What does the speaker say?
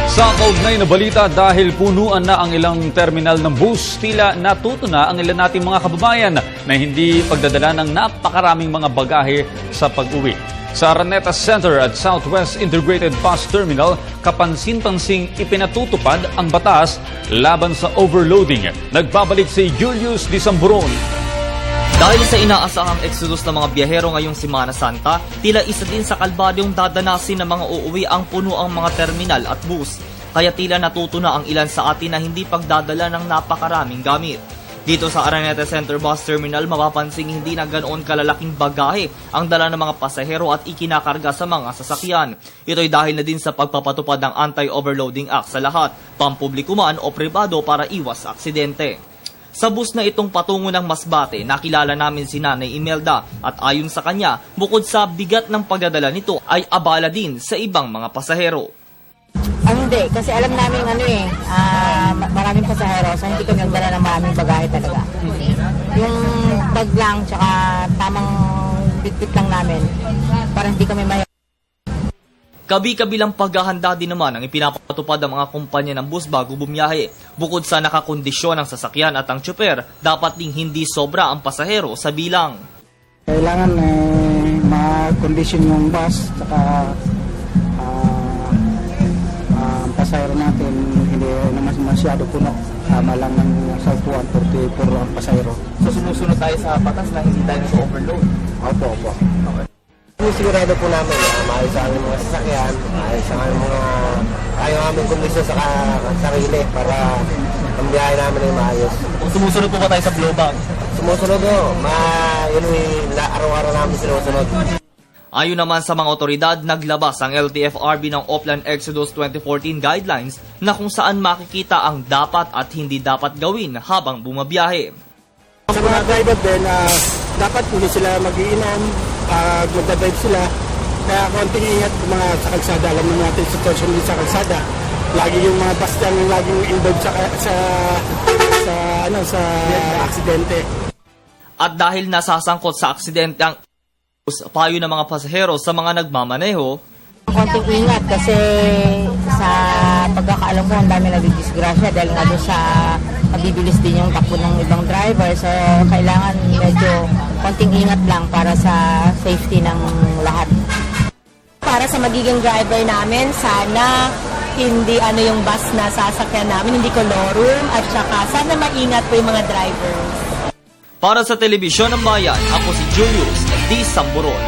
Sa kaugnay na balita, dahil punuan na ang ilang terminal ng bus, tila natuto na ang ilan nating mga kababayan na hindi pagdadala ng napakaraming mga bagahe sa pag-uwi. Sa Araneta Center at Southwest Integrated Bus Terminal, kapansin-pansing ipinatutupad ang batas laban sa overloading. Nagbabalik si Julius Disamburon. Dahil sa inaasahang exodus ng mga biyahero ngayong Semana Santa, tila isa din sa kalbaryong dadanasin ng mga uuwi ang puno ang mga terminal at bus. Kaya tila natuto na ang ilan sa atin na hindi pagdadala ng napakaraming gamit. Dito sa Araneta Center Bus Terminal, mapapansing hindi na ganoon kalalaking bagahe ang dala ng mga pasahero at ikinakarga sa mga sasakyan. Ito'y dahil na din sa pagpapatupad ng Anti-Overloading Act sa lahat, pampubliko man o pribado para iwas aksidente. Sa bus na itong patungo ng Masbate, nakilala namin si Nanay Imelda at ayon sa kanya, bukod sa bigat ng pagdadala nito ay abala din sa ibang mga pasahero. Hindi, kasi alam namin maraming pasahero, so hindi kami nagdala ng maraming bagahe talaga. Yung bag lang, tsaka tamang bitbit lang namin, para hindi kami Kabi-kabilang paghahanda din naman ang ipinapatupad ng mga kumpanya ng bus bago bumiyahe. Bukod sa nakakondisyon ang sasakyan at ang tsuper, dapat ding hindi sobra ang pasahero sa bilang. Kailangan ma-condition yung bus, saka ang pasahero natin hindi naman masyado puno. Tama lang ng salpuan, 44 ang pasahero. So sumusunod tayo sa batas na hindi tayo nag-overload? Opo. Okay. Sigurado po namin na maayos ang aming mga sasakyan, maayos ang aming kondisyon sa sarili para ang biyahe namin ay maayos. Kung sumusunod po ba tayo sa blow bag? Sumusunod o, yun araw-araw namin sinusunod. Ayon naman sa mga otoridad, naglabas ang LTFRB ng Oplan Exodus 2014 guidelines na kung saan makikita ang dapat at hindi dapat gawin habang bumabiyahe. Sa mga driver din, dapat hindi sila mag-iinom, magdadrive sila. Kaya konting ingat mga sa kalsada. Alam natin sitwasyon din sa kalsada. Lagi yung mga bus dyan laging involved sa aksidente. At dahil nasasangkot sa aksidente ang payo ng mga pasahero sa mga nagmamaneho, konting ingat kasi sa pagkakaalam mo, ang dami nagdidisgrasya dahil nga doon sa mabibilis din yung takbo ng ibang driver. So, kailangan medyo konting ingat lang para sa safety ng lahat. Para sa magiging driver namin, sana hindi yung bus na sasakyan namin, hindi colorum, at saka sana maingat po yung mga drivers. para sa Telebisyon ng Bayan, ako si Julius D. Samburon.